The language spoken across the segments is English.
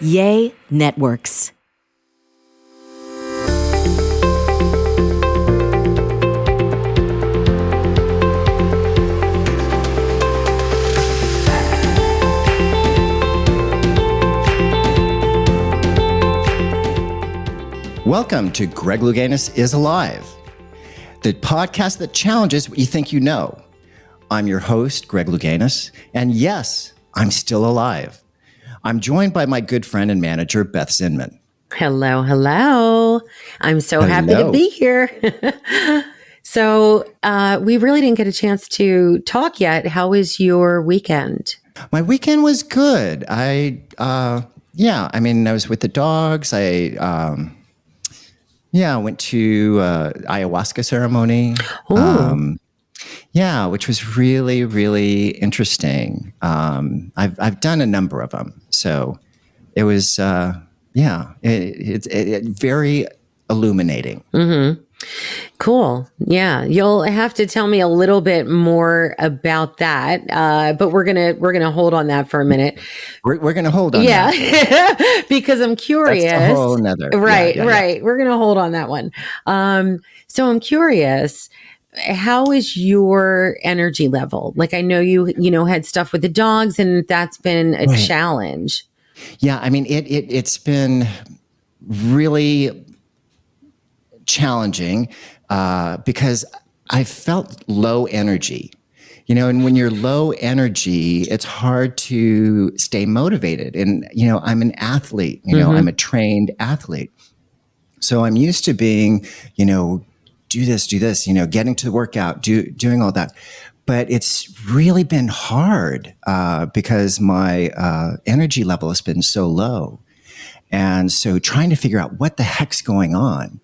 Yay Networks. Welcome to Greg Louganis is Alive, the podcast that challenges what you think you know. I'm your host, Greg Louganis, and yes, I'm still alive. I'm joined by my good friend and manager, Beth Zinman. Hello, hello. I'm so happy to be here. So we really didn't get a chance to talk yet. How was your weekend? My weekend was good. I was with the dogs. I went to ayahuasca ceremony. Which was really, really interesting. I've done a number of them, so it was it's very illuminating. Mm-hmm. Cool. Yeah, you'll have to tell me a little bit more about that. But we're gonna hold on that for a minute. We're gonna hold on. Yeah, because I'm curious. That's a whole nother. Right. We're gonna hold on that one. So I'm curious. How is your energy level? Like, I know you had stuff with the dogs, and that's been a challenge. Yeah, I mean, it's been really challenging because I felt low energy, and when you're low energy, it's hard to stay motivated. And, I'm an athlete, I'm a trained athlete. So I'm used to being, do this, getting to the workout, doing all that. But it's really been hard because my energy level has been so low. And so trying to figure out what the heck's going on.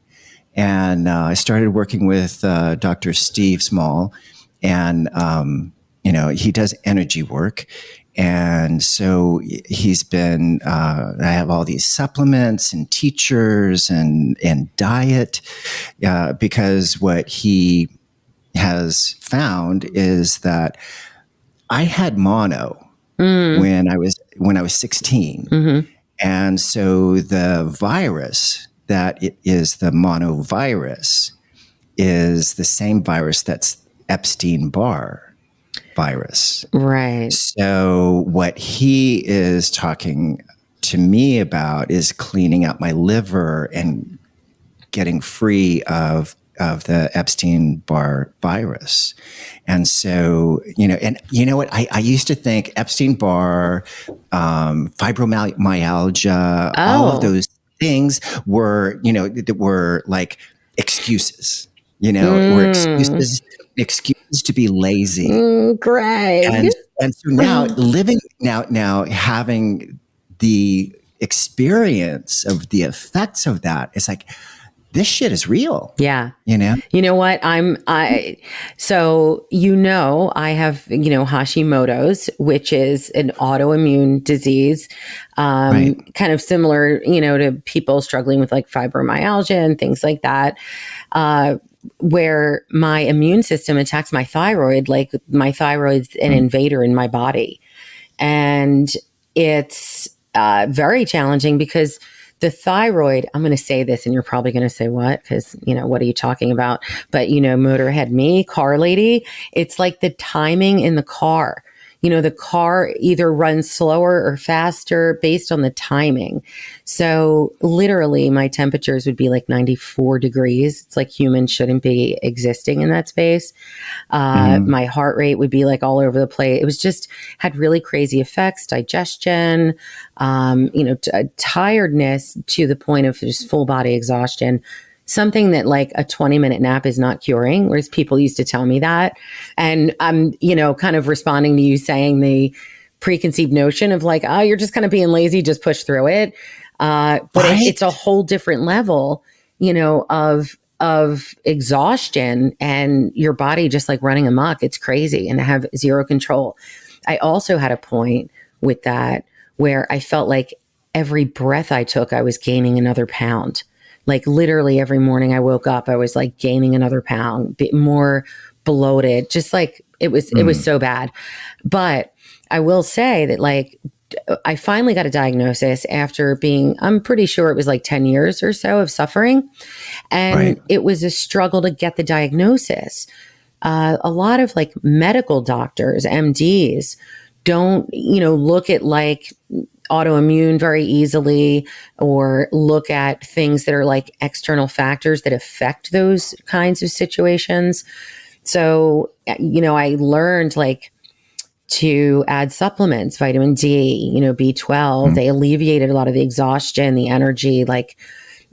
And I started working with Dr. Steve Small, and, he does energy work. And so he's been, I have all these supplements and teachers and diet, because what he has found is that I had mono when I was 16. Mm-hmm. And so the virus that it is, the monovirus, is the same virus that's Epstein-Barr virus. Right. So what he is talking to me about is cleaning out my liver and getting free of the Epstein-Barr virus. And so, and you know what? I used to think Epstein-Barr, fibromyalgia, all of those things were, that were like excuses, were excuses to be lazy. Greg. And so now having the experience of the effects of that, it's like, this shit is real. Yeah. You know what? I have, Hashimoto's, which is an autoimmune disease, kind of similar, to people struggling with like fibromyalgia and things like that, where my immune system attacks my thyroid. Like, my thyroid's an invader in my body. And it's very challenging because the thyroid, I'm going to say this and you're probably going to say what? Because, what are you talking about? But, Motorhead me, car lady, it's like the timing in the car. The car either runs slower or faster based on the timing. So literally my temperatures would be like 94 degrees. It's like humans shouldn't be existing in that space. My heart rate would be like all over the place. It was just had really crazy effects, digestion, tiredness to the point of just full body exhaustion. Something that like a 20-minute nap is not curing, whereas people used to tell me that. And I'm, kind of responding to you saying the preconceived notion of like, oh, you're just kind of being lazy, just push through it. But it's a whole different level, of exhaustion and your body just like running amok. It's crazy and have zero control. I also had a point with that where I felt like every breath I took, I was gaining another pound. Like literally every morning I woke up, I was like gaining another pound, bit more bloated, just like it was so bad. But I will say that like I finally got a diagnosis after being, I'm pretty sure it was like 10 years or so of suffering. And Right. it was a struggle to get the diagnosis. A lot of like medical doctors, MDs, don't, look at like autoimmune very easily or look at things that are like external factors that affect those kinds of situations. So, I learned like to add supplements, vitamin D, B12. They alleviated a lot of the exhaustion, the energy, like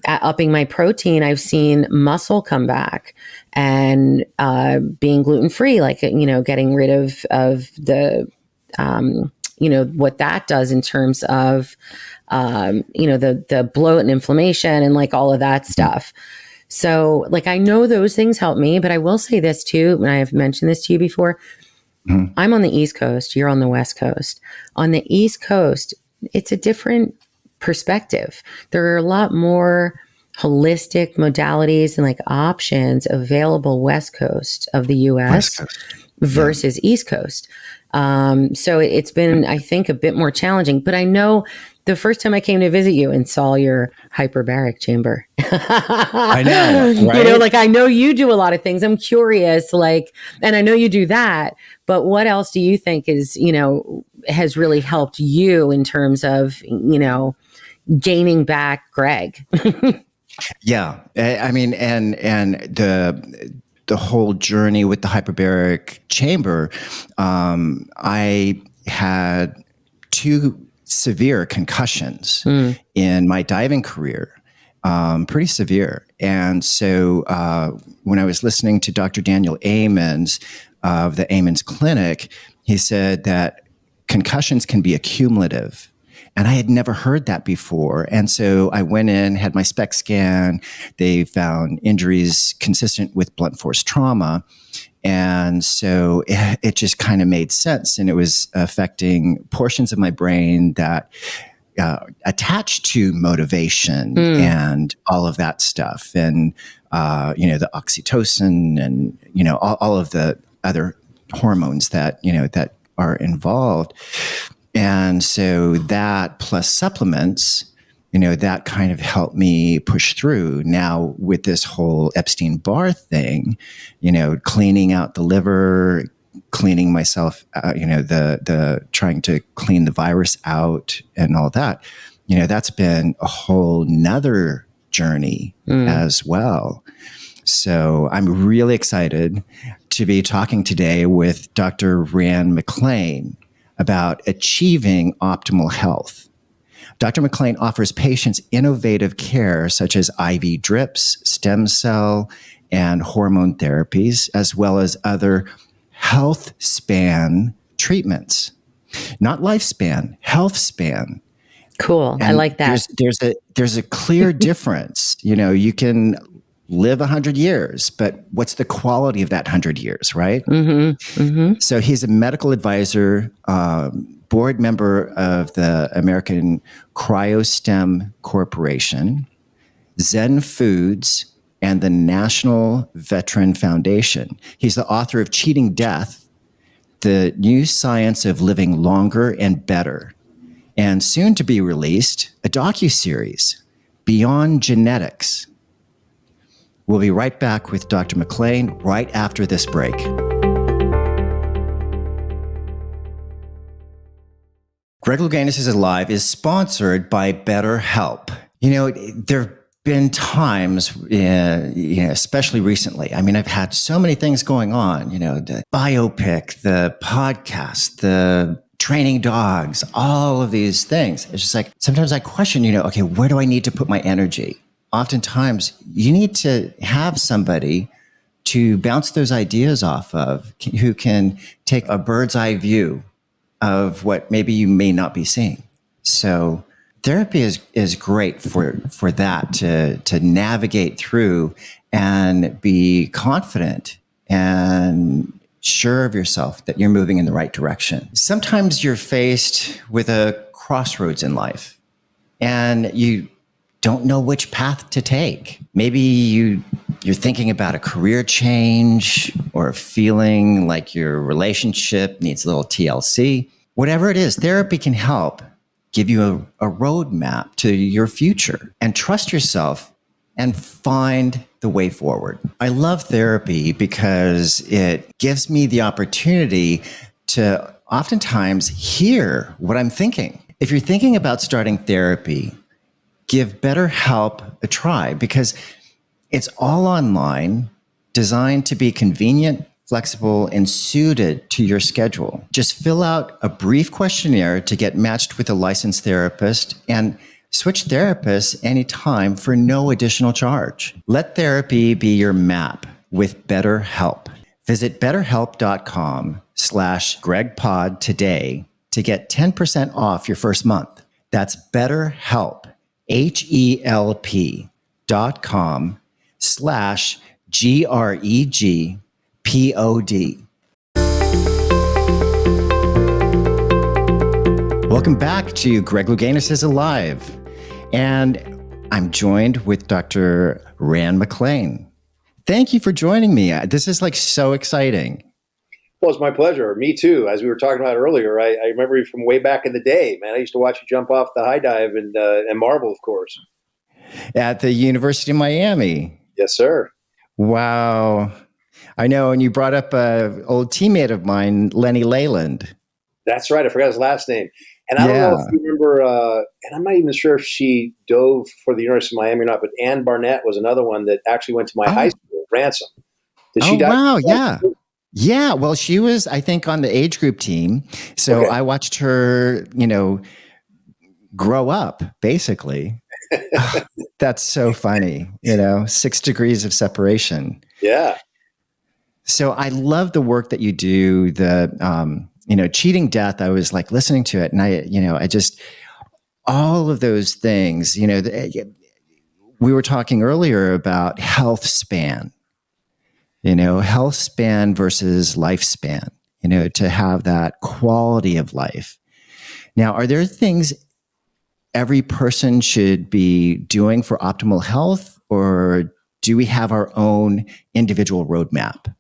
upping my protein. I've seen muscle come back and being gluten free, like, getting rid of the, what that does in terms of, the bloat and inflammation and like all of that stuff. So like, I know those things help me, but I will say this too, and I have mentioned this to you before. I'm on the East Coast, you're on the West Coast. On the East Coast, it's a different perspective. There are a lot more holistic modalities and like options available West Coast of the US versus East Coast. So it's been, I think, a bit more challenging, but I know the first time I came to visit you and saw your hyperbaric chamber, I know, right? like I know you do a lot of things. I'm curious, like, and I know you do that, but what else do you think is, has really helped you in terms of, gaining back Greg? Yeah. I mean, and the whole journey with the hyperbaric chamber, I had 2 severe concussions in my diving career, pretty severe. And so when I was listening to Dr. Daniel Amons of the Amons Clinic, he said that concussions can be accumulative. And I had never heard that before. And so I went in, had my SPECT scan. They found injuries consistent with blunt force trauma. And so it just kind of made sense. And it was affecting portions of my brain that attached to motivation and all of that stuff. And, the oxytocin and, all of the other hormones that, that are involved. And so that plus supplements, that kind of helped me push through. Now with this whole Epstein-Barr thing, cleaning out the liver, cleaning myself, the trying to clean the virus out and all that, that's been a whole nother journey as well. So I'm really excited to be talking today with Dr. Rand McClain about achieving optimal health. Dr. McClain offers patients innovative care such as IV drips, stem cell, and hormone therapies, as well as other Healthspan treatments. Not lifespan, Healthspan. Cool. And I like that. There's a clear difference. You can live 100 years, but what's the quality of that 100 years, right? So he's a medical advisor, board member of the American CryoStem Corporation, Zen Foods, and the National Veteran Foundation. He's the author of Cheating Death, The New Science of Living Longer and Better, and soon to be released, a docuseries, Beyond Genetics. We'll be right back with Dr. McClain right after this break. Greg Louganis is Alive is sponsored by BetterHelp. There have been times, especially recently. I mean, I've had so many things going on, the biopic, the podcast, the training dogs, all of these things. It's just like, sometimes I question, okay, where do I need to put my energy? Oftentimes, you need to have somebody to bounce those ideas off of who can take a bird's eye view of what maybe you may not be seeing. So therapy is great for that, to navigate through and be confident and sure of yourself that you're moving in the right direction. Sometimes you're faced with a crossroads in life and you don't know which path to take. Maybe you're thinking about a career change or feeling like your relationship needs a little TLC. Whatever it is, therapy can help give you a roadmap to your future, and trust yourself and find the way forward. I love therapy because it gives me the opportunity to oftentimes hear what I'm thinking. If you're thinking about starting therapy, give BetterHelp a try because it's all online, designed to be convenient, flexible, and suited to your schedule. Just fill out a brief questionnaire to get matched with a licensed therapist and switch therapists anytime for no additional charge. Let therapy be your map with BetterHelp. Visit betterhelp.com/GregPod today to get 10% off your first month. That's BetterHelp, HELP.com/GREGPOD. Welcome back to Greg Louganis is Alive. And I'm joined with Dr. Rand McClain. Thank you for joining me. This is like so exciting. Well, it's my pleasure. Me too. As we were talking about earlier, I remember you from way back in the day, man. I used to watch you jump off the high dive and marble, of course. At the University of Miami. Yes, sir. Wow. I know. And you brought up an old teammate of mine, Lenny Leyland. That's right. I forgot his last name. And I don't know if you remember, and I'm not even sure if she dove for the University of Miami or not, but Ann Barnett was another one that actually went to my high school, Ransom. Did she die? Wow. Yeah. Yeah. Well, she was, I think, on the age group team. So I watched her, grow up, basically. That's so funny. 6 degrees of separation. Yeah. So I love the work that you do, cheating death. I was like listening to it and I just, all of those things, we were talking earlier about Healthspan, Healthspan versus lifespan, to have that quality of life. Now, are there things every person should be doing for optimal health, or do we have our own individual roadmap?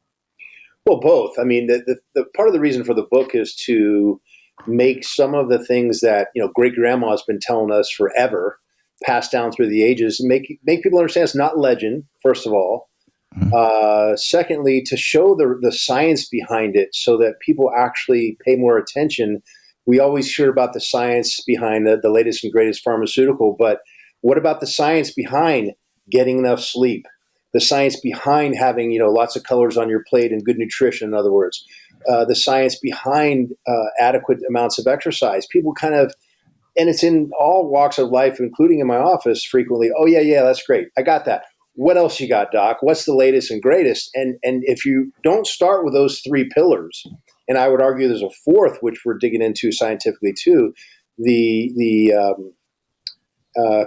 Well, both. I mean, the part of the reason for the book is to make some of the things that, great grandma has been telling us forever, passed down through the ages, make people understand it's not legend, first of all. Mm-hmm. Secondly, to show the science behind it so that people actually pay more attention. We always hear about the science behind the latest and greatest pharmaceutical, but what about the science behind getting enough sleep? The science behind having, lots of colors on your plate and good nutrition, in other words. The science behind adequate amounts of exercise. People kind of, and it's in all walks of life, including in my office frequently. Oh, yeah, that's great. I got that. What else you got, Doc? What's the latest and greatest? And if you don't start with those 3 pillars, and I would argue there's a 4th, which we're digging into scientifically too,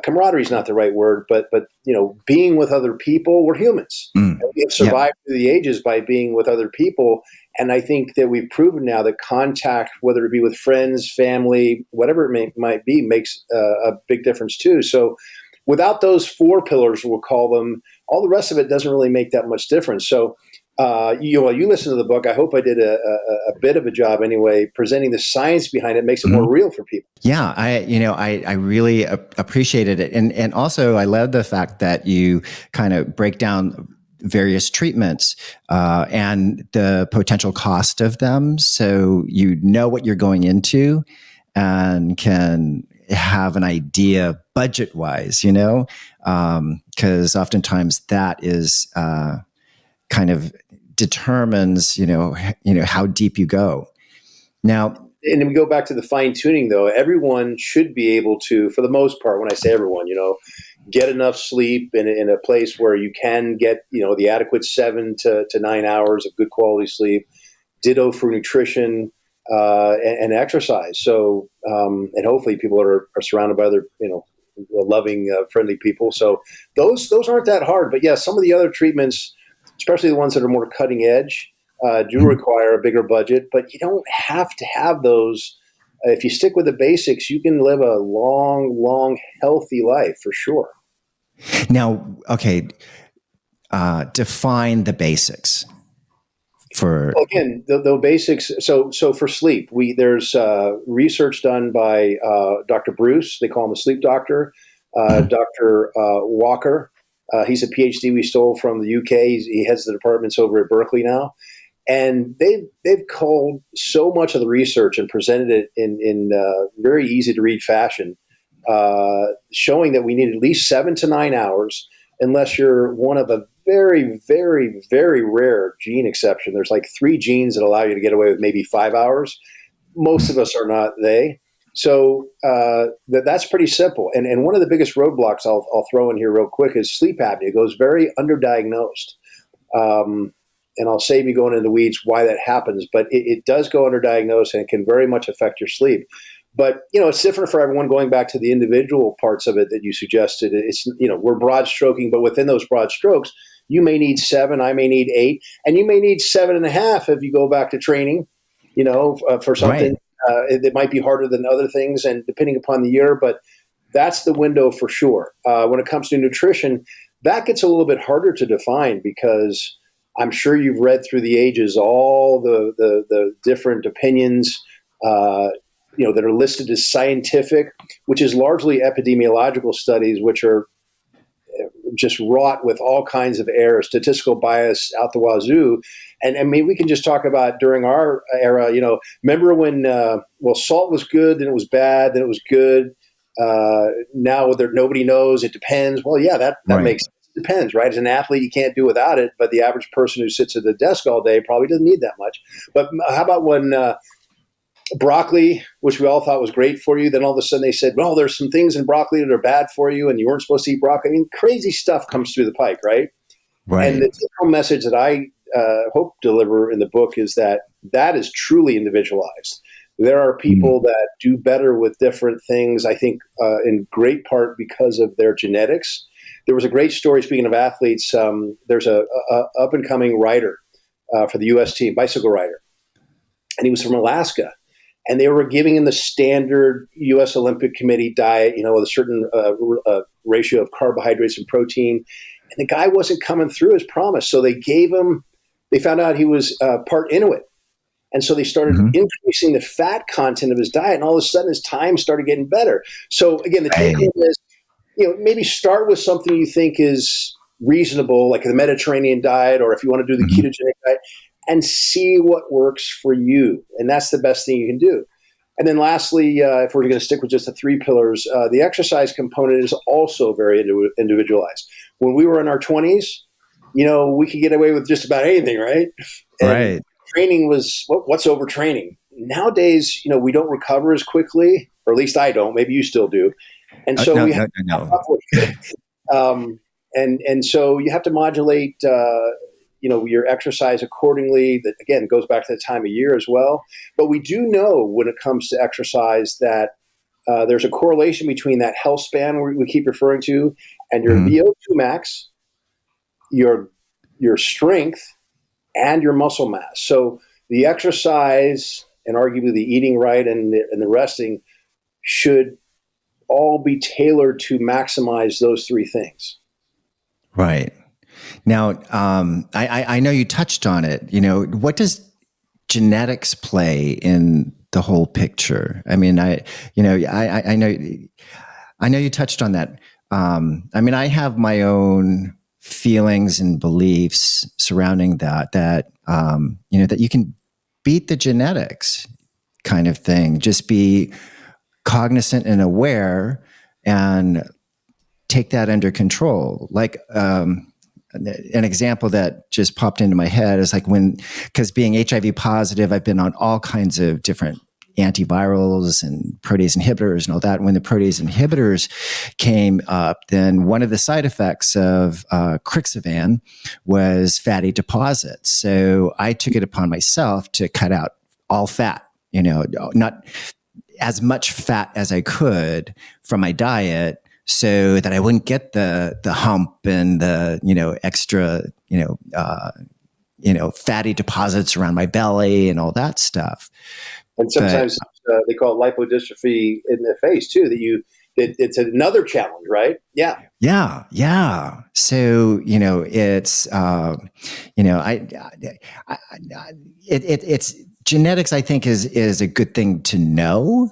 camaraderie is not the right word, but being with other people. We're humans. And we have survived through the ages by being with other people. And I think that we've proven now that contact, whether it be with friends, family, whatever it might be, makes a big difference too. So without those 4 pillars, we'll call them, all the rest of it doesn't really make that much difference. So you listen to the book. I hope I did a bit of a job anyway, presenting the science behind it makes it more real for people. Yeah, I really appreciated it. And also I love the fact that you kind of break down various treatments and the potential cost of them. So you know what you're going into and can have an idea budget-wise, because oftentimes that is kind of determines, how deep you go. Now, and we go back to the fine tuning, though. Everyone should be able to, for the most part, when I say everyone, get enough sleep in a place where you can get, the adequate 7 to 9 hours of good quality sleep. Ditto for nutrition and exercise. So, and hopefully people are surrounded by other, loving, friendly people. So those aren't that hard. But yeah, some of the other treatments, especially the ones that are more cutting edge, do require a bigger budget, but you don't have to have those. If you stick with the basics, you can live a long, long, healthy life for sure. Now, okay, define the basics for? Well, again, the basics. So for sleep, there's research done by Dr. Bruce. They call him a sleep doctor. Dr. Walker. He's a PhD we stole from the UK. He heads the departments over at Berkeley now, and they've culled so much of the research and presented it in very easy to read fashion, showing that we need at least 7 to 9 hours, unless you're one of a very, very, very rare gene exception. There's like 3 genes that allow you to get away with maybe 5 hours. Most of us are not they. So that's pretty simple. And one of the biggest roadblocks I'll throw in here real quick is sleep apnea. It goes very underdiagnosed. And I'll save you going into the weeds why that happens, but it does go underdiagnosed and it can very much affect your sleep. But, it's different for everyone. Going back to the individual parts of it that you suggested, it's, we're broad stroking, but within those broad strokes, you may need 7, I may need 8, and you may need 7.5 if you go back to training, for something. Right. It might be harder than other things, and depending upon the year, but that's the window for sure. When it comes to nutrition, that gets a little bit harder to define, because I'm sure you've read through the ages all the different opinions that are listed as scientific, which is largely epidemiological studies, which are just wrought with all kinds of error, statistical bias out the wazoo. And I mean, we can just talk about during our era, remember when, salt was good, then it was bad, then it was good. Now nobody knows, it depends. Well, yeah, that right. Makes sense. It depends, right? As an athlete, you can't do without it, but the average person who sits at the desk all day probably doesn't need that much. But how about when broccoli, which we all thought was great for you, then all of a sudden they said, well, there's some things in broccoli that are bad for you and you weren't supposed to eat broccoli. I mean, crazy stuff comes through the pike, right? Right. And the take-home message that I hope to deliver in the book is that is truly individualized. There are people that do better with different things, I think, in great part because of their genetics. There was a great story, speaking of athletes, there's a up-and-coming rider for the U.S. team, bicycle rider, and he was from Alaska. And they were giving him the standard U.S. Olympic Committee diet, with a certain ratio of carbohydrates and protein. And the guy wasn't coming through as promised. So they found out he was part Inuit. And so they started increasing the fat content of his diet. And all of a sudden his time started getting better. So again, the take home is, maybe start with something you think is reasonable, like the Mediterranean diet, or if you want to do the ketogenic diet, and see what works for you. And that's the best thing you can do. And then lastly, if we're going to stick with just the 3 pillars, the exercise component is also very individualized. When we were in our 20s, we could get away with just about anything, right? And right. Training was, what's overtraining? Nowadays, we don't recover as quickly, or at least I don't. Maybe you still do. And so and so you have to modulate your exercise accordingly. That again goes back to the time of year as well. But we do know when it comes to exercise that there's a correlation between that Healthspan we keep referring to and your VO2 max, your strength, and your muscle mass. So the exercise and arguably the eating right and the resting should all be tailored to maximize those 3 things. Right. Now, I know you touched on it. What does genetics play in the whole picture? I mean, I know you touched on that. I mean, I have my own feelings and beliefs surrounding that that you can beat the genetics kind of thing. Just be cognizant and aware and take that under control. Like, an example that just popped into my head is like because being HIV positive, I've been on all kinds of different antivirals and protease inhibitors and all that. When the protease inhibitors came up, then one of the side effects of Crixivan was fatty deposits. So I took it upon myself to cut out all fat, not as much fat as I could from my diet, so that I wouldn't get the hump and the extra fatty deposits around my belly and all that stuff. And sometimes they call it lipodystrophy in the face too. That you it's another challenge, right? Yeah. Yeah. So, it's, it's genetics, I think is a good thing to know,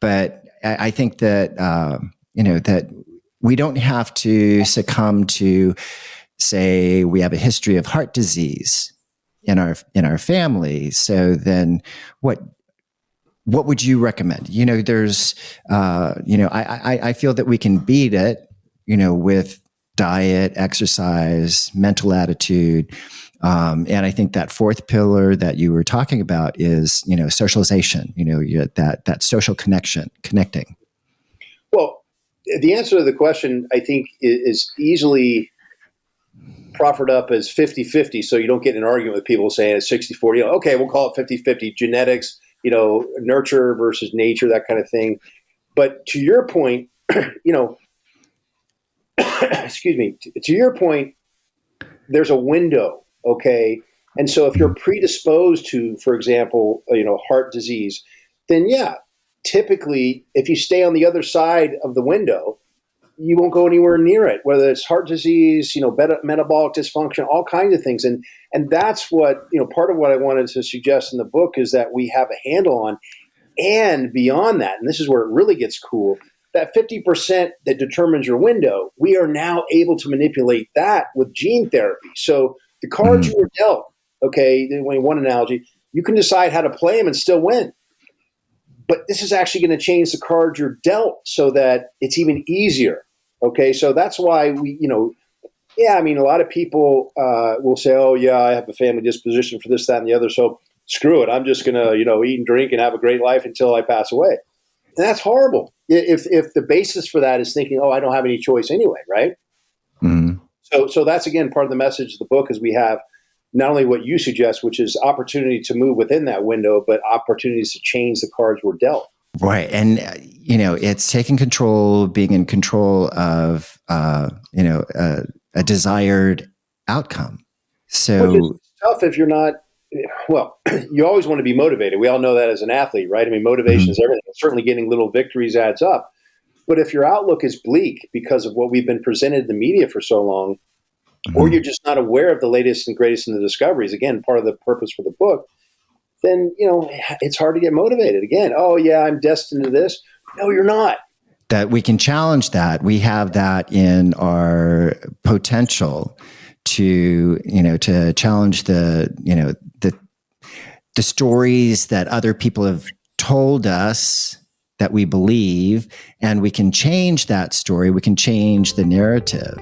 but I think that, that we don't have to succumb to, say, we have a history of heart disease in our family. So then what would you recommend? There's, I feel that we can beat it, with diet, exercise, mental attitude. And I think that fourth pillar that you were talking about is, socialization, that social connecting. Well, the answer to the question, I think, is easily proffered up as 50-50, so you don't get in an argument with people saying it's 60-40. Okay, we'll call it 50-50, genetics, nurture versus nature, that kind of thing. But to your point, excuse me, to your point, there's a window, okay? And so if you're predisposed to, for example, heart disease, then yeah, typically if you stay on the other side of the window, you won't go anywhere near it, whether it's heart disease, metabolic dysfunction, all kinds of things. And that's what, part of what I wanted to suggest in the book is that we have a handle on. And beyond that, and this is where it really gets cool, that 50% that determines your window, we are now able to manipulate that with gene therapy. So the cards you were dealt, okay, one analogy, you can decide how to play them and still win. But this is actually going to change the cards you're dealt so that it's even easier. Okay, so that's why we, a lot of people will say, oh, yeah, I have a family disposition for this, that, and the other. So screw it. I'm just going to, eat and drink and have a great life until I pass away. And that's horrible. If the basis for that is thinking, oh, I don't have any choice anyway, right? Mm-hmm. So that's, again, part of the message of the book is we have not only what you suggest, which is opportunity to move within that window, but opportunities to change the cards we're dealt. Right. And, it's taking control, being in control of, a desired outcome. So which is tough if you're not, well, you always want to be motivated. We all know that as an athlete, right? I mean, motivation is everything. Certainly getting little victories adds up. But if your outlook is bleak because of what we've been presented in the media for so long, or you're just not aware of the latest and greatest in the discoveries, again, part of the purpose for the book, then, it's hard to get motivated. Again, oh, yeah, I'm destined to this. No, you're not. That we can challenge that. We have that in our potential to, to challenge the stories that other people have told us that we believe, and we can change that story. We can change the narrative.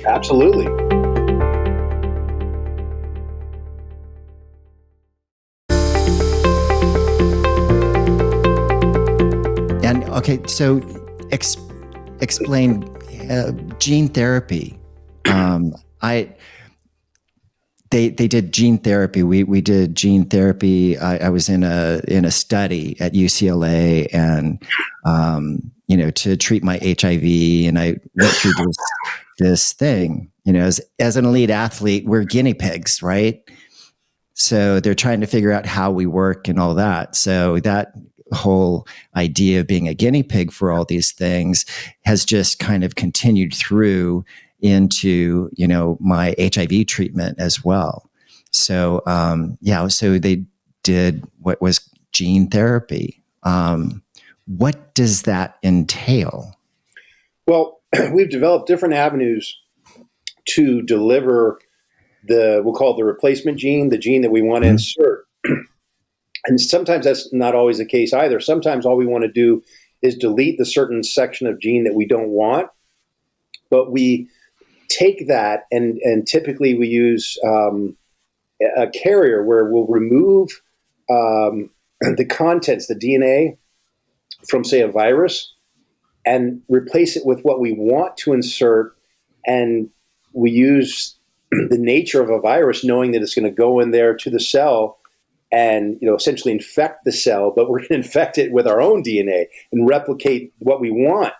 Absolutely. And okay, so explain gene therapy. They did gene therapy. We did gene therapy. I was in a study at UCLA, and to treat my HIV, and I went through this thing. As an elite athlete, we're guinea pigs, right? So they're trying to figure out how we work and all that. So that whole idea of being a guinea pig for all these things has just kind of continued through into, my HIV treatment as well. So, so they did what was gene therapy. What does that entail? Well, we've developed different avenues to deliver we'll call it the replacement gene, the gene that we want to insert. And sometimes that's not always the case either. Sometimes all we want to do is delete the certain section of gene that we don't want, but we take that and typically we use a carrier where we'll remove the contents, the DNA from, say, a virus, and replace it with what we want to insert. And we use the nature of a virus, knowing that it's going to go in there to the cell and essentially infect the cell, but we're going to infect it with our own DNA and replicate what we want.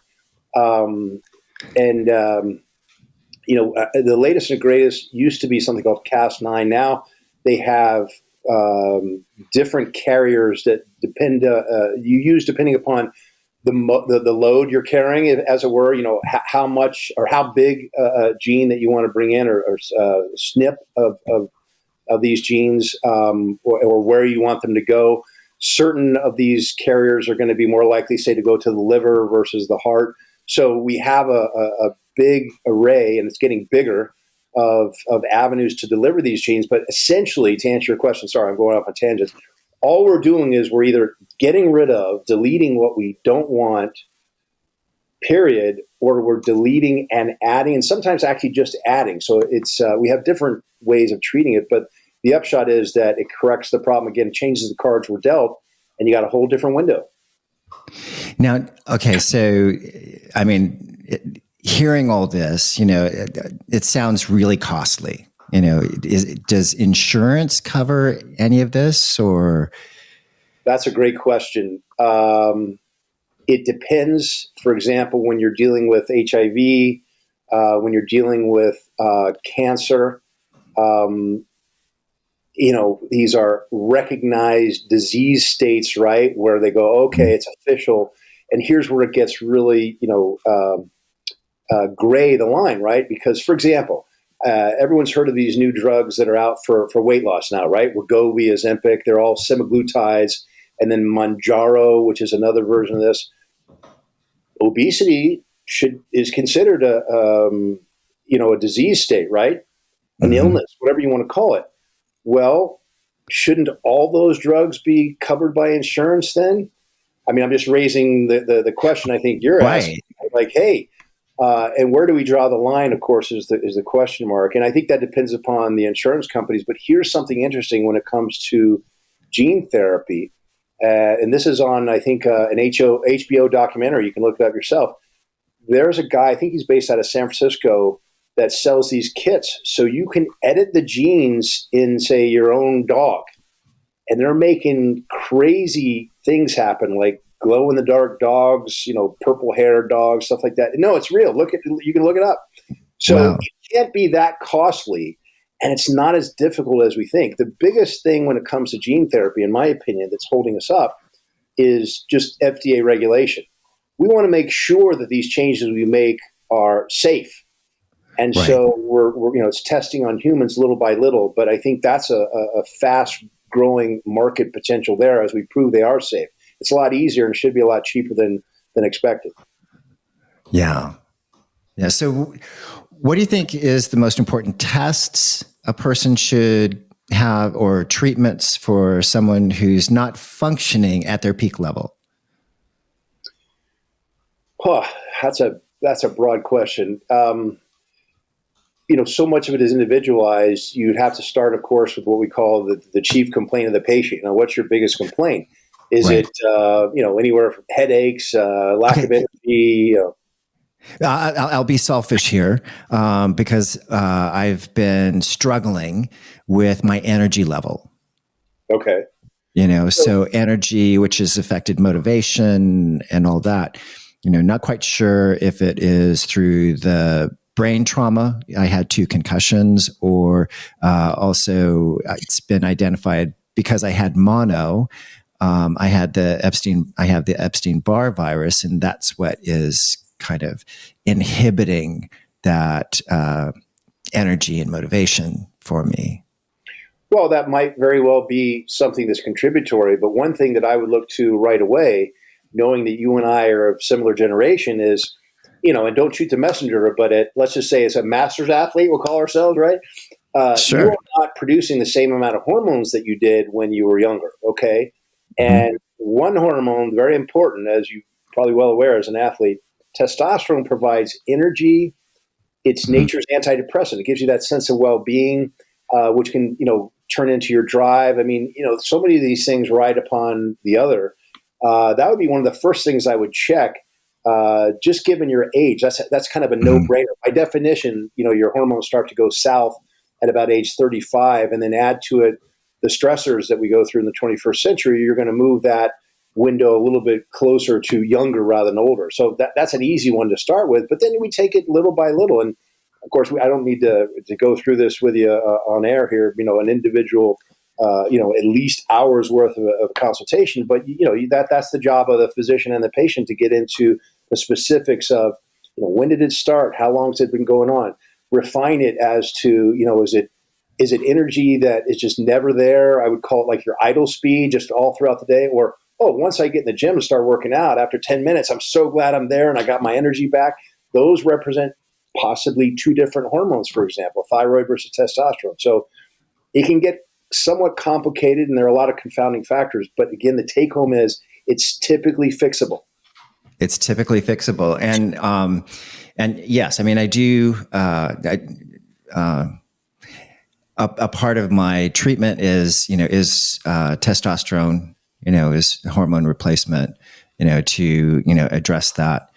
The latest and greatest used to be something called Cas9. Now they have different carriers that you use depending upon the load you're carrying, as it were, how much or how big a gene that you want to bring in, or SNP of these genes, or where you want them to go. Certain of these carriers are going to be more likely, say, to go to the liver versus the heart. So we have a big array, and it's getting bigger, of avenues to deliver these genes. But essentially, to answer your question, sorry, I'm going off on tangents. All we're doing is we're either getting rid of, deleting what we don't want, period, or we're deleting and adding, and sometimes actually just adding. So it's we have different ways of treating it, but the upshot is that it corrects the problem. Again, it changes the cards we're dealt, and you got a whole different window. Now, okay, so I mean, hearing all this, it sounds really costly. Does insurance cover any of this, or? That's a great question. It depends. For example, when you're dealing with HIV, when you're dealing with cancer, these are recognized disease states, right? Where they go, okay, it's official. And here's where it gets really, gray the line, right? Because, for example, everyone's heard of these new drugs that are out for weight loss now, right? Wegovy, Ozempic, they're all semaglutides. And then Mounjaro, which is another version of this. Obesity is considered a disease state, right? An illness, whatever you want to call it. Well, shouldn't all those drugs be covered by insurance then? I mean, I'm just raising the question I think you're asking. Like, hey, and where do we draw the line, of course, is the question mark. And I think that depends upon the insurance companies. But here's something interesting when it comes to gene therapy. And this is on, I think, an HBO documentary. You can look it up yourself. There's a guy, I think he's based out of San Francisco, that sells these kits. So you can edit the genes in, say, your own dog. And they're making crazy things happen, like glow-in-the-dark dogs, purple-haired dogs, stuff like that. No, it's real. You can look it up. So It can't be that costly. And it's not as difficult as we think. The biggest thing when it comes to gene therapy, in my opinion, that's holding us up is just FDA regulation. We want to make sure that these changes we make are safe. And so we're it's testing on humans little by little. But I think that's a fast growing market potential there as we prove they are safe. It's a lot easier and should be a lot cheaper than expected. Yeah. Yeah. So what do you think is the most important tests a person should have, or treatments for someone who's not functioning at their peak level? That's a broad question. So much of it is individualized. You'd have to start, of course, with what we call the chief complaint of the patient. What's your biggest complaint? Is it, anywhere from headaches, lack of energy? I'll be selfish here because I've been struggling with my energy level. Okay. So energy, which has affected motivation and all that, not quite sure if it is through the brain trauma. I had 2 concussions, or also it's been identified because I had mono. I have the Epstein-Barr virus, and that's what is kind of inhibiting that energy and motivation for me. Well, that might very well be something that's contributory. But one thing that I would look to right away, knowing that you and I are of similar generation, is, and don't shoot the messenger, but let's just say as a master's athlete, we'll call ourselves, right? Sure. You are not producing the same amount of hormones that you did when you were younger, okay? And one hormone, very important, as you're probably well aware as an athlete, testosterone provides energy. It's nature's antidepressant. It gives you that sense of well-being, which can, turn into your drive. I mean, so many of these things ride upon the other. That would be one of the first things I would check, just given your age. That's kind of a no-brainer. By definition, your hormones start to go south at about age 35, and then add to it the stressors that we go through in the 21st century. You're going to move that window a little bit closer to younger rather than older. So that's an easy one to start with. But then we take it little by little. And of course, I don't need to go through this with you on air here, an individual at least hours worth of consultation. But that's the job of the physician and the patient to get into the specifics of when did it start, how long has it been going on, refine it as to is it energy that is just never there? I would call it like your idle speed, just all throughout the day, or once I get in the gym and start working out, after 10 minutes, I'm so glad I'm there and I got my energy back. Those represent possibly two different hormones, for example, thyroid versus testosterone. So it can get somewhat complicated, and there are a lot of confounding factors. But again, the take home is it's typically fixable. It's typically fixable, and yes, I mean I do. A part of my treatment is testosterone, is hormone replacement, to address that,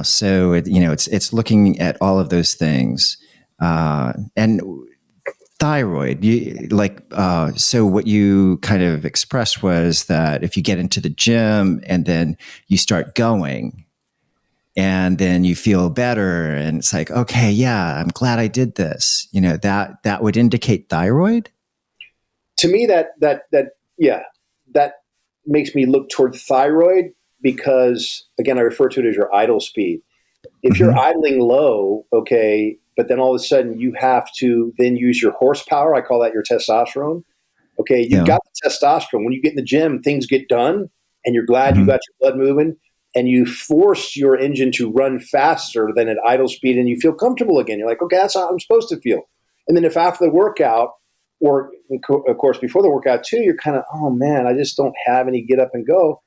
so it's looking at all of those things, and thyroid, so what you kind of expressed was that if you get into the gym and then you start going and then you feel better and it's like, okay, yeah, I'm glad I did this, that would indicate thyroid. To me, that makes me look toward thyroid, because again, I refer to it as your idle speed. If you're idling low, okay, but then all of a sudden you have to then use your horsepower. I call that your testosterone. Okay, you've got the testosterone. When you get in the gym, things get done, and you're glad you got your blood moving, and you force your engine to run faster than at idle speed, and you feel comfortable again. You're like, okay, that's how I'm supposed to feel. And then if after the workout, or of course before the workout too, you're kind of, oh man, I just don't have any get up and go.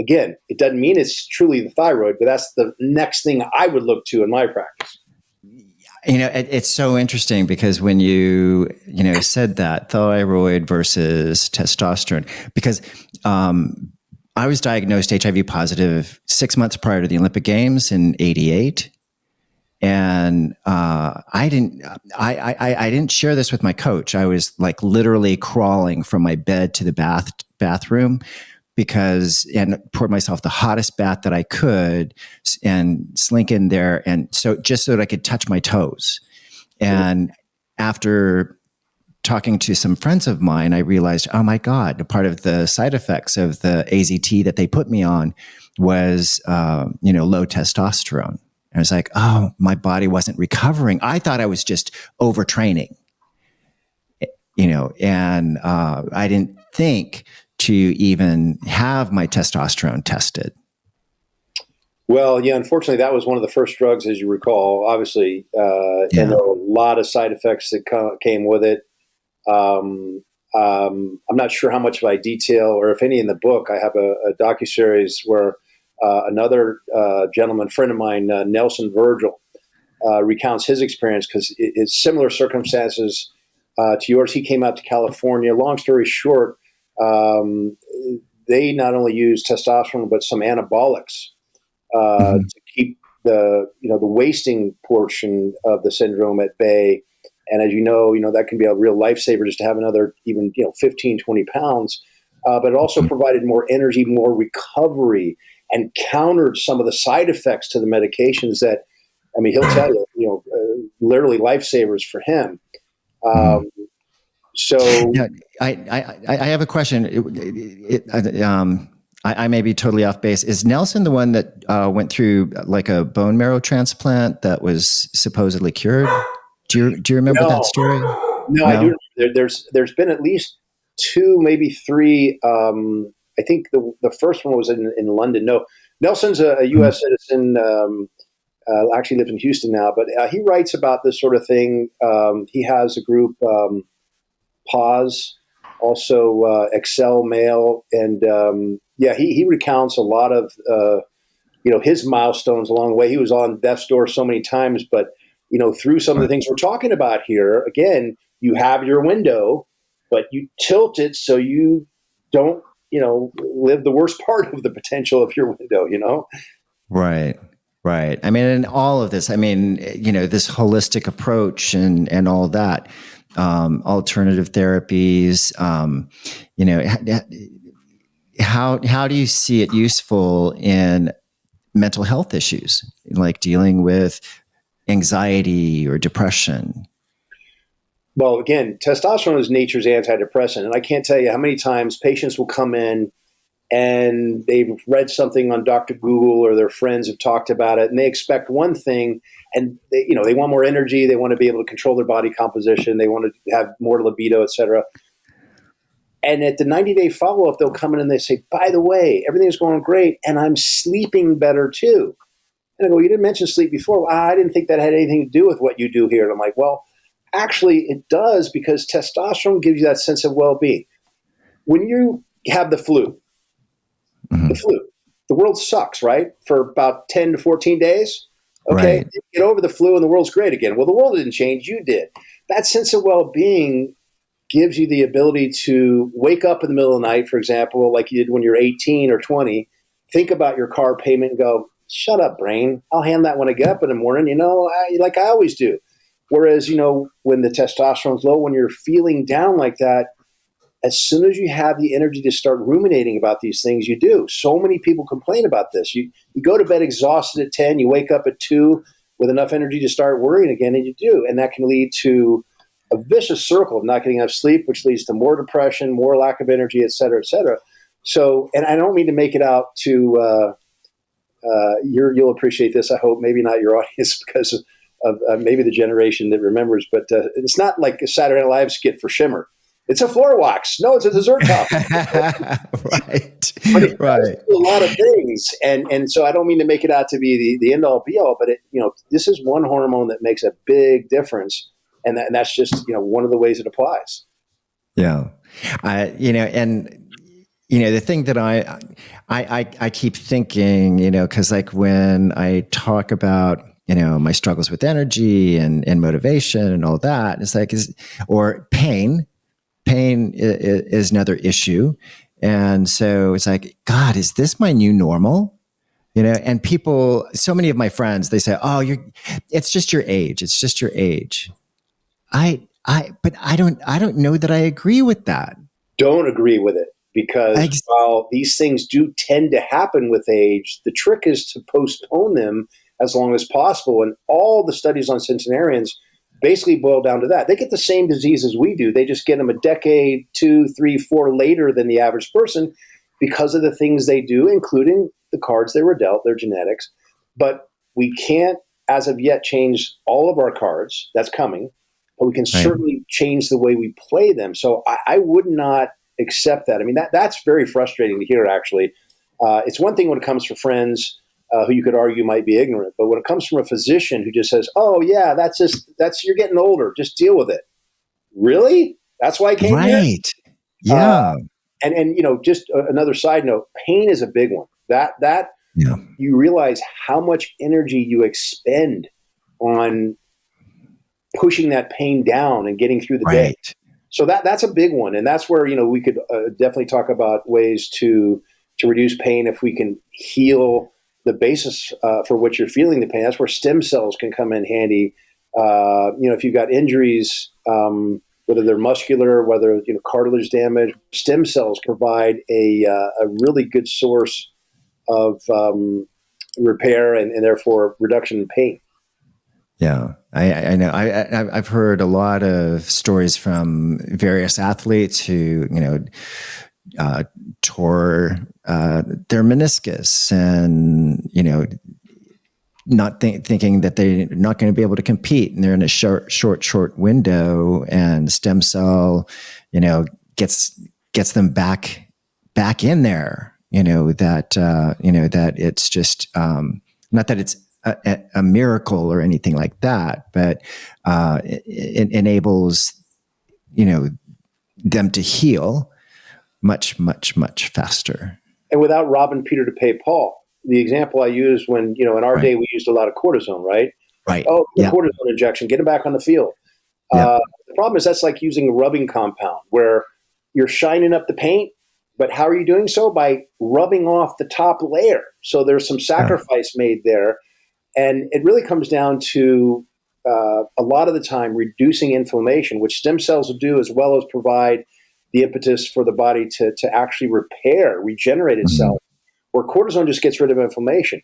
Again, it doesn't mean it's truly the thyroid, but that's the next thing I would look to in my practice. It's so interesting because when you said that thyroid versus testosterone, because I was diagnosed HIV positive 6 months prior to the Olympic Games in '88. And I didn't share this with my coach. I was like literally crawling from my bed to the bathroom and poured myself the hottest bath that I could and slink in there. And so just so that I could touch my toes. And after talking to some friends of mine, I realized, oh my God, a part of the side effects of the AZT that they put me on was, low testosterone. And I was like, oh, my body wasn't recovering. I thought I was just overtraining, and I didn't think to even have my testosterone tested. Well, yeah, unfortunately, that was one of the first drugs, as you recall, obviously, and there were a lot of side effects that came with it. I'm not sure how much of I detail, or if any, in the book. I have a docuseries where another gentleman, friend of mine, Nelson Virgil, recounts his experience, because it's similar circumstances to yours. He came out to California. Long story short, they not only use testosterone but some anabolics to keep the wasting portion of the syndrome at bay. And as you know, that can be a real lifesaver just to have another even 15, 20 pounds. But it also provided more energy, more recovery, and countered some of the side effects to the medications that, I mean, he'll tell you, literally lifesavers for him. So yeah, I have a question. I may be totally off base. Is Nelson the one that went through like a bone marrow transplant that was supposedly cured? Do you remember that story? No, I do. There's been at least two, maybe three. I think the first one was in London. No, Nelson's a U.S. citizen. Actually lives in Houston now, but he writes about this sort of thing. He has a group, Pause, also Excel Mail, and he recounts a lot of his milestones along the way. He was on death's door so many times, but through some of the things we're talking about here, again, you have your window, but you tilt it so you don't live the worst part of the potential of your window. Right. I mean, in all of this, I mean, this holistic approach and all that, alternative therapies, how do you see it useful in mental health issues, like dealing with anxiety or depression? Well, again, testosterone is nature's antidepressant. And I can't tell you how many times patients will come in and they've read something on Dr. Google or their friends have talked about it, and they expect one thing, and they want more energy, they want to be able to control their body composition, they want to have more libido, etc. And at the 90-day follow-up, they'll come in and they say, by the way, everything's going great, and I'm sleeping better too. And I go, you didn't mention sleep before. Well, I didn't think that had anything to do with what you do here. And I'm like, well, actually it does, because testosterone gives you that sense of well-being. When you have the flu, the world sucks, right? For about 10 to 14 days. Okay. Right. You get over the flu and the world's great again. Well, the world didn't change. You did. That sense of well-being gives you the ability to wake up in the middle of the night, for example, like you did when you're 18 or 20, think about your car payment and go, shut up, brain. I'll hand that when I get up in the morning, like I always do. Whereas, when the testosterone's low, when you're feeling down like that, as soon as you have the energy to start ruminating about these things, you do. So many people complain about this. You go to bed exhausted at 10, you wake up at 2 with enough energy to start worrying again, and you do. And that can lead to a vicious circle of not getting enough sleep, which leads to more depression, more lack of energy, et cetera, et cetera. So, and I don't mean to make it out to, you'll appreciate this, I hope, maybe not your audience because of maybe the generation that remembers, but it's not like a Saturday Night Live skit for Shimmer. It's a floor wax. No, it's a dessert cup. Right. But it Right. does do a lot of things. And so I don't mean to make it out to be the end all be all, but this is one hormone that makes a big difference. And that's just, one of the ways it applies. Yeah. The thing that I keep thinking, cause like when I talk about, my struggles with energy and motivation and all that, it's like, or pain is another issue. And so it's like, God, is this my new normal? And people, so many of my friends, they say, oh, it's just your age. It's just your age. But I don't know that I agree with that. Don't agree with it, because while these things do tend to happen with age, the trick is to postpone them as long as possible. And all the studies on centenarians basically boil down to that. They get the same disease as we do. They just get them a decade, 2, 3, 4 later than the average person because of the things they do, including the cards they were dealt, their genetics. But we can't, as of yet, change all of our cards. That's coming. But we can certainly change the way we play them. So I would not accept that. I mean, that's very frustrating to hear, actually. It's one thing when it comes from friends who you could argue might be ignorant. But when it comes from a physician who just says, oh, yeah, that's you're getting older. Just deal with it. Really? That's why I came here? Right. Yeah. And just another side note, pain is a big one. That Yeah. You realize how much energy you expend on pushing that pain down and getting through the day. So that's a big one. And that's where, we could definitely talk about ways to reduce pain if we can heal the basis for what you're feeling the pain. That's where stem cells can come in handy. If you've got injuries, whether they're muscular, whether cartilage damage, stem cells provide a really good source of repair and therefore reduction in pain. Yeah, I know. I've heard a lot of stories from various athletes who, tore their meniscus and, not thinking that they're not going to be able to compete, and they're in a short window, and stem cell, gets them back in there. That it's just not that it's a miracle or anything like that, but it enables them to heal much, much, much faster. And without robbing Peter to pay Paul. The example I used when, in our day, we used a lot of cortisone, right? Right. Oh, cortisone injection, get him back on the field. The problem is that's like using a rubbing compound where you're shining up the paint, but how are you doing so? By rubbing off the top layer. So there's some sacrifice made there. And it really comes down to a lot of the time reducing inflammation, which stem cells will do, as well as provide the impetus for the body to actually regenerate itself, where cortisone just gets rid of inflammation.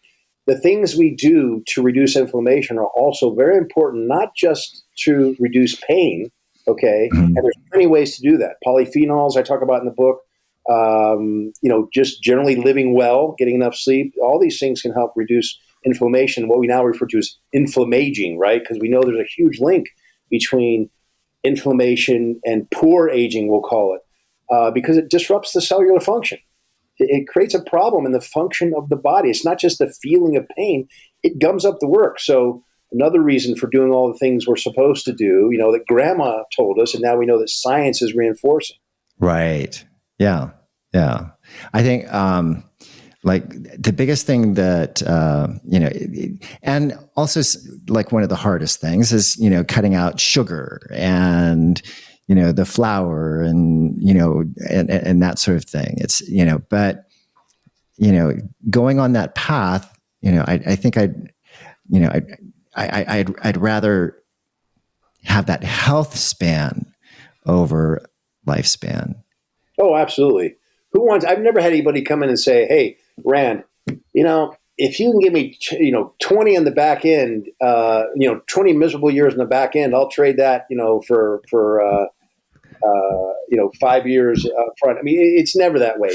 The things we do to reduce inflammation are also very important, not just to reduce pain, Okay. And there's plenty of ways to do that. Polyphenols, I talk about in the book, just generally living well, getting enough sleep. All these things can help reduce inflammation, what we now refer to as inflammaging, right? Because we know there's a huge link between inflammation and poor aging, we'll call it, because it disrupts the cellular function. It creates a problem in the function of the body. It's not just the feeling of pain. It gums up the work. So another reason for doing all the things we're supposed to do, that grandma told us, and now we know that science is reinforcing. Right. Yeah. Yeah. I think, like the biggest thing that, and also like one of the hardest things is, cutting out sugar and, the flour and, and that sort of thing. It's, but, going on that path, I think I'd rather have that health span over lifespan. Oh, absolutely. I've never had anybody come in and say, hey, Rand, if you can give me, 20 in the back end, 20 miserable years in the back end, I'll trade that, for 5 years up front. I mean, it's never that way.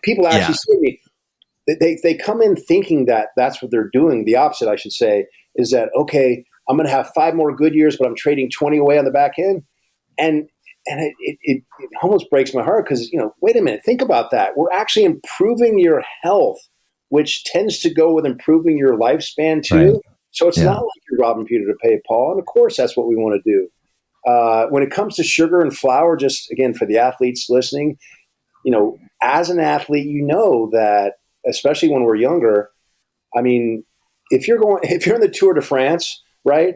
People actually say to me, they come in thinking that that's what they're doing. The opposite, I should say, is that, okay, I'm going to have 5 more good years, but I'm trading 20 away on the back end. And it almost breaks my heart because, wait a minute, think about that. We're actually improving your health, which tends to go with improving your lifespan too. Right. So it's not like you're robbing Peter to pay Paul. And of course, that's what we want to do. When it comes to sugar and flour, just again, for the athletes listening, as an athlete, that especially when we're younger, I mean, if you're in the Tour de France, right?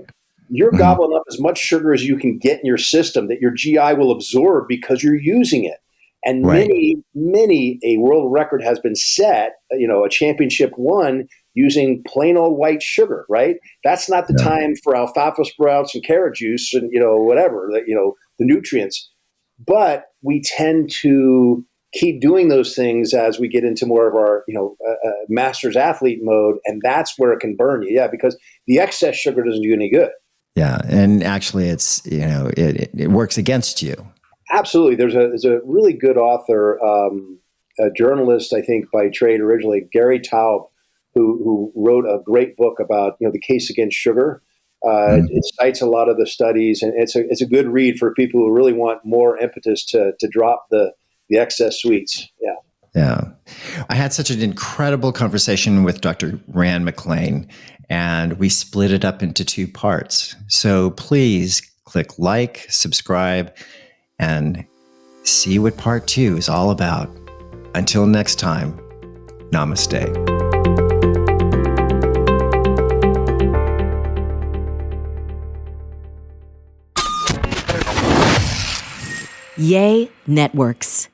You're gobbling up as much sugar as you can get in your system that your GI will absorb because you're using it. And many a world record has been set, a championship won using plain old white sugar, right? That's not the time for alfalfa sprouts and carrot juice and, whatever, the nutrients. But we tend to keep doing those things as we get into more of our, master's athlete mode. And that's where it can burn you. Yeah, because the excess sugar doesn't do any good. Yeah, and actually, it's it works against you. Absolutely. There's a really good author, a journalist, I think by trade originally, Gary Taub, who wrote a great book about the case against sugar. It cites a lot of the studies, and it's a good read for people who really want more impetus to drop the excess sweets. Yeah. Yeah. I had such an incredible conversation with Dr. Rand McClain, and we split it up into 2 parts. So please click like, subscribe, and see what part 2 is all about. Until next time, namaste. Yay Networks.